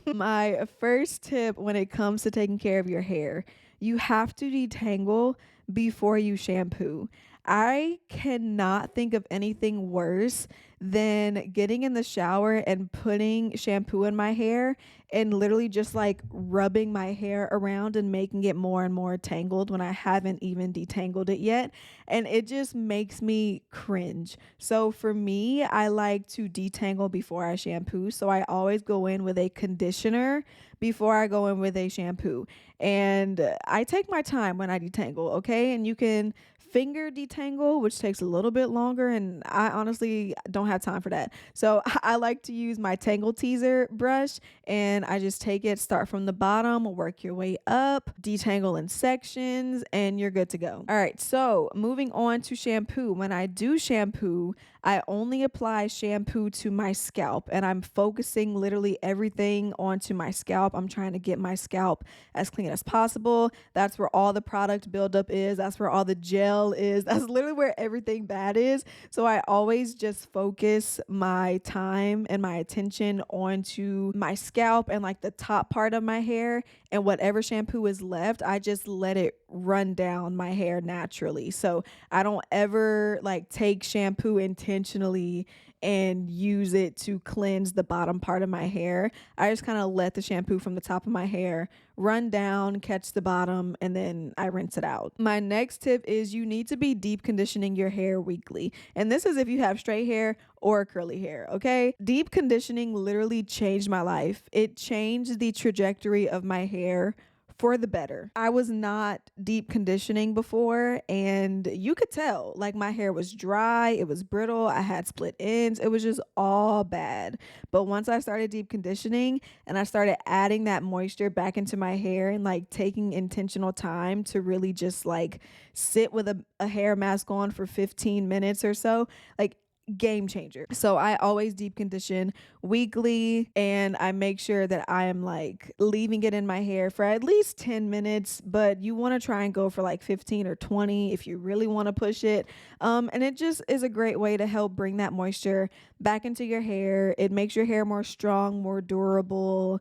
My first tip when it comes to taking care of your hair, you have to detangle before you shampoo. I cannot think of anything worse than getting in the shower and putting shampoo in my hair and literally just like rubbing my hair around and making it more and more tangled when I haven't even detangled it yet. And it just makes me cringe. So for me, I like to detangle before I shampoo. So I always go in with a conditioner before I go in with a shampoo. And I take my time when I detangle, okay? And you can finger detangle, which takes a little bit longer, and I honestly don't have time for that. So I like to use my Tangle Teaser brush, and I just take it, start from the bottom, work your way up, detangle in sections, and you're good to go. All right, so moving on to shampoo. When I do shampoo, I only apply shampoo to my scalp, and I'm focusing literally everything onto my scalp. I'm trying to get my scalp as clean as possible. That's where all the product buildup is. That's where all the gel is. That's literally where everything bad is. So I always just focus my time and my attention onto my scalp and like the top part of my hair, and whatever shampoo is left, I just let it run down my hair naturally. So I don't ever like take shampoo intentionally and use it to cleanse the bottom part of my hair. I just kind of let the shampoo from the top of my hair run down, catch the bottom, and then I rinse it out. My next tip is you need to be deep conditioning your hair weekly. And this is if you have straight hair or curly hair, okay? Deep conditioning literally changed my life. It changed the trajectory of my hair for the better. I was not deep conditioning before, and you could tell like my hair was dry, it was brittle, I had split ends, it was just all bad. But once I started deep conditioning and I started adding that moisture back into my hair and like taking intentional time to really just like sit with a hair mask on for 15 minutes or so, like game changer. So I always deep condition weekly, and I make sure that I am like leaving it in my hair for at least 10 minutes, but you want to try and go for like 15 or 20 if you really want to push it. And it just is a great way to help bring that moisture back into your hair. It makes your hair more strong, more durable,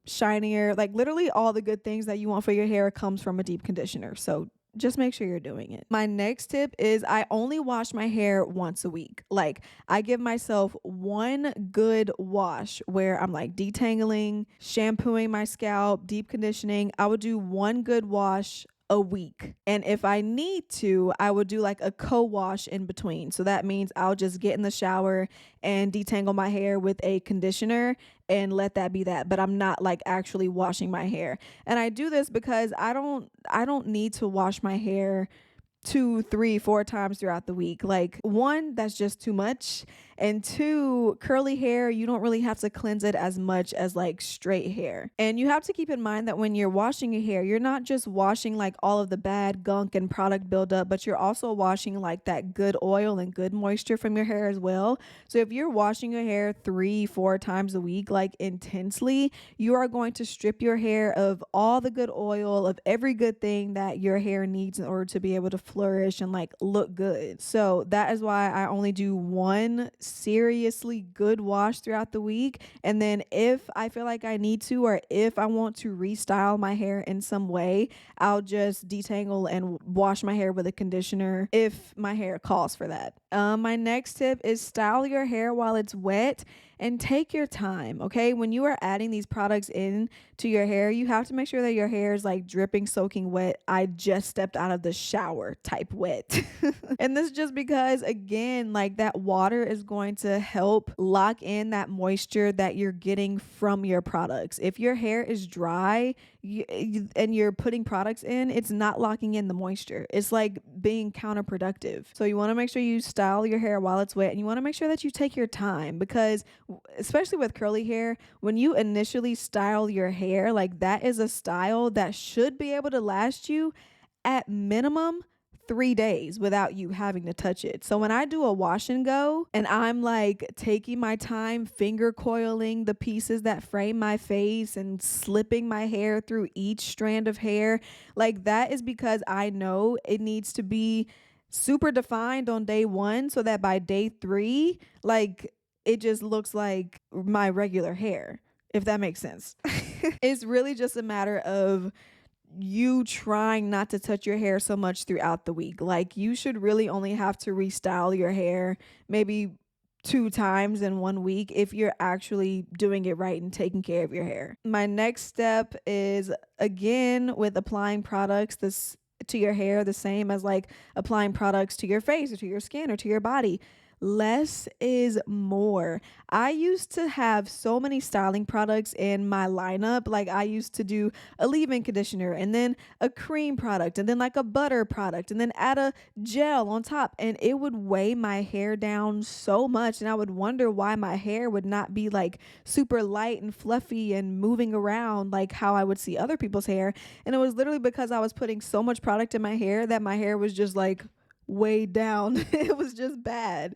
shinier, like literally all the good things that you want for your hair comes from a deep conditioner. So just make sure you're doing it. My next tip is I only wash my hair once a week. Like I give myself one good wash where I'm like detangling, shampooing my scalp, deep conditioning. I would do one good wash a week. And if I need to, I would do like a co-wash in between. So that means I'll just get in the shower and detangle my hair with a conditioner and let that be that. But I'm not like actually washing my hair. And I do this because I don't need to wash my hair 2, 3, 4 times throughout the week. Like one, that's just too much. And two, curly hair, you don't really have to cleanse it as much as like straight hair. And you have to keep in mind that when you're washing your hair, you're not just washing like all of the bad gunk and product buildup, but you're also washing like that good oil and good moisture from your hair as well. So if you're washing your hair 3, 4 times a week, like intensely, you are going to strip your hair of all the good oil, of every good thing that your hair needs in order to be able to flourish and like look good. So that is why I only do one seriously good wash throughout the week. And then if I feel like I need to, or if I want to restyle my hair in some way, I'll just detangle and wash my hair with a conditioner if my hair calls for that. My next tip is style your hair while it's wet and take your time. Okay. When you are adding these products in to your hair, you have to make sure that your hair is like dripping, soaking wet. I just stepped out of the shower type wet. And this is just because, again, like that water is going to help lock in that moisture that you're getting from your products. If your hair is dry, and you're putting products in, it's not locking in the moisture. It's like being counterproductive. So you want to make sure you style your hair while it's wet, and you want to make sure that you take your time, because especially with curly hair, when you initially style your hair, like that is a style that should be able to last you at minimum 3 days without you having to touch it. So when I do a wash and go and I'm like taking my time finger coiling the pieces that frame my face and slipping my hair through each strand of hair, like that is because I know it needs to be super defined on day 1 so that by day 3, like it just looks like my regular hair, if that makes sense. It's really just a matter of you trying not to touch your hair so much throughout the week. Like you should really only have to restyle your hair maybe 2 times in 1 week if you're actually doing it right and taking care of your hair. My next step is, again, with applying products this to your hair, the same as like applying products to your face or to your skin or to your body. Less is more. I used to have so many styling products in my lineup. Like I used to do a leave-in conditioner and then a cream product and then like a butter product and then add a gel on top, and it would weigh my hair down so much, and I would wonder why my hair would not be like super light and fluffy and moving around like how I would see other people's hair. And it was literally because I was putting so much product in my hair that my hair was just like way down. It was just bad.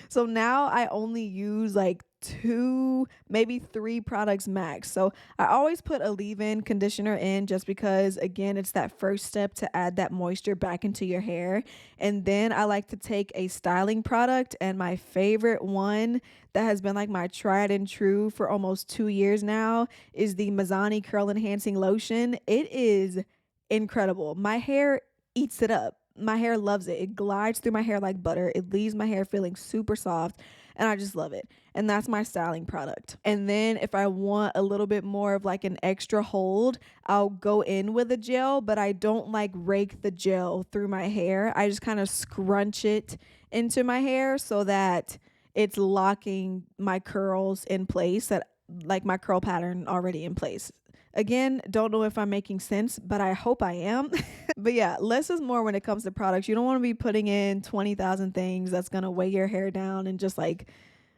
So now I only use like 2, maybe 3 products max. So I always put a leave-in conditioner in just because, again, it's that first step to add that moisture back into your hair. And then I like to take a styling product, and my favorite one that has been like my tried and true for almost 2 years now is the Mizani Curl Enhancing Lotion. It is incredible. My hair eats it up. My hair loves it. It glides through my hair like butter. It leaves my hair feeling super soft, and I just love it. And that's my styling product. And then if I want a little bit more of like an extra hold, I'll go in with a gel, but I don't like rake the gel through my hair. I just kind of scrunch it into my hair so that it's locking my curls in place, that like my curl pattern already in place. Again, don't know if I'm making sense, but I hope I am. But yeah, less is more when it comes to products. You don't want to be putting in 20,000 things that's going to weigh your hair down and just like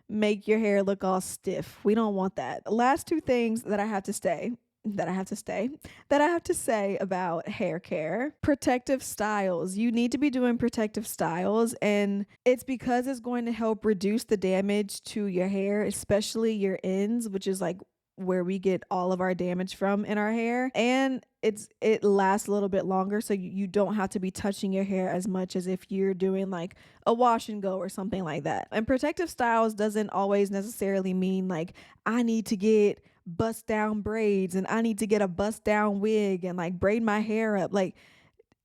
make your hair look all stiff. We don't want that. Last 2 things that I have to say about hair care. Protective styles. You need to be doing protective styles, and it's because it's going to help reduce the damage to your hair, especially your ends, which is like where we get all of our damage from in our hair, and it lasts a little bit longer, so you don't have to be touching your hair as much as if you're doing like a wash and go or something like that. And protective styles doesn't always necessarily mean like I need to get bust down braids and I need to get a bust down wig and like braid my hair up. Like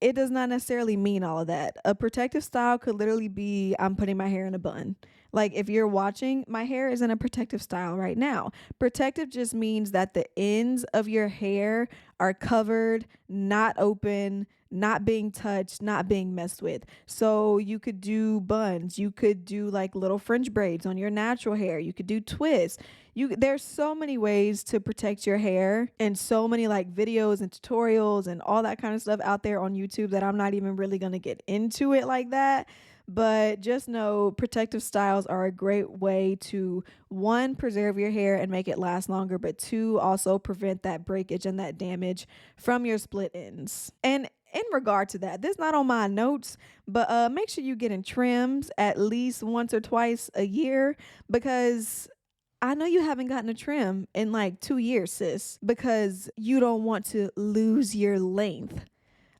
it does not necessarily mean all of that. A protective style could literally be I'm putting my hair in a bun. Like if you're watching, my hair is in a protective style right now. Protective just means that the ends of your hair are covered, not open, not being touched, not being messed with. So you could do buns, you could do like little fringe braids on your natural hair, you could do twists. There's so many ways to protect your hair, and so many like videos and tutorials and all that kind of stuff out there on YouTube that I'm not even really going to get into it like that. But just know protective styles are a great way to, 1, preserve your hair and make it last longer, but 2, also prevent that breakage and that damage from your split ends. And in regard to that, this is not on my notes, but make sure you get in trims at least once or twice a year, because I know you haven't gotten a trim in like 2 years, sis, because you don't want to lose your length.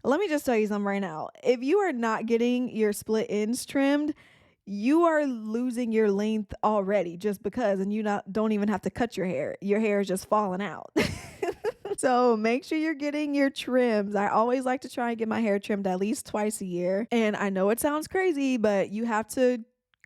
Let me just tell you something right now. If you are not getting your split ends trimmed, you are losing your length already just because, and don't even have to cut your hair. Your hair is just falling out. So make sure you're getting your trims. I always like to try and get my hair trimmed at least twice a year. And I know it sounds crazy, but you have to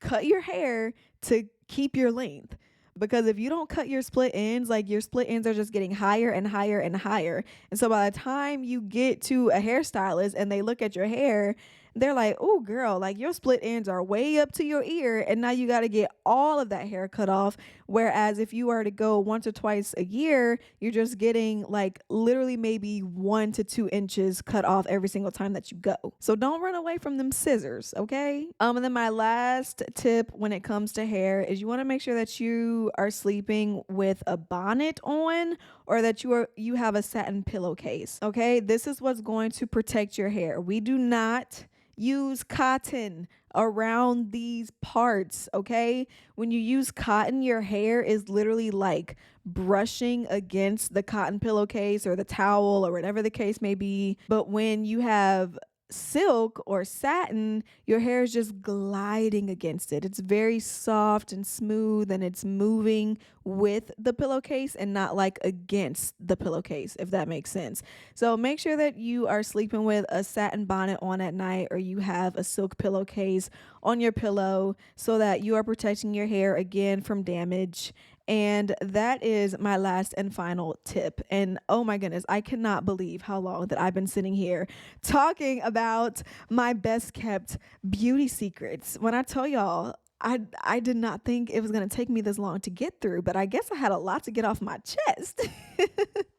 cut your hair to keep your length. Because if you don't cut your split ends, like your split ends are just getting higher and higher and higher. And so by the time you get to a hairstylist and they look at your hair, they're like, oh, girl, like your split ends are way up to your ear. And now you got to get all of that hair cut off. Whereas if you were to go once or twice a year, you're just getting like literally maybe 1 to 2 inches cut off every single time that you go. So don't run away from them scissors, okay? And then my last tip when it comes to hair is you want to make sure that you are sleeping with a bonnet on, or that you have a satin pillowcase. Okay, this is what's going to protect your hair. We do not use cotton around these parts. Okay, when you use cotton, your hair is literally like brushing against the cotton pillowcase or the towel or whatever the case may be. But when you have silk or satin, your hair is just gliding against it. It's very soft and smooth, and it's moving with the pillowcase and not like against the pillowcase, if that makes sense. So make sure that you are sleeping with a satin bonnet on at night, or you have a silk pillowcase on your pillow, so that you are protecting your hair again from damage. And that is my last and final tip. And oh my goodness, I cannot believe how long that I've been sitting here talking about my best kept beauty secrets. When I tell y'all, I did not think it was going to take me this long to get through, but I guess I had a lot to get off my chest.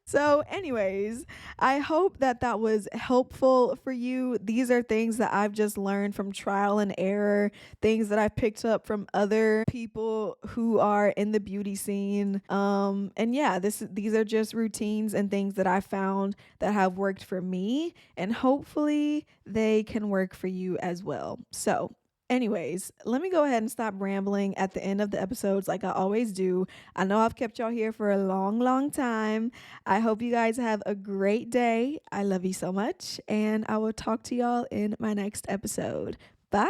So anyways, I hope that that was helpful for you. These are things that I've just learned from trial and error, things that I picked up from other people who are in the beauty scene. And yeah, these are just routines and things that I found that have worked for me, and hopefully they can work for you as well. So anyways, let me go ahead and stop rambling at the end of the episodes like I always do. I know I've kept y'all here for a long, long time. I hope you guys have a great day. I love you so much, and I will talk to y'all in my next episode. Bye.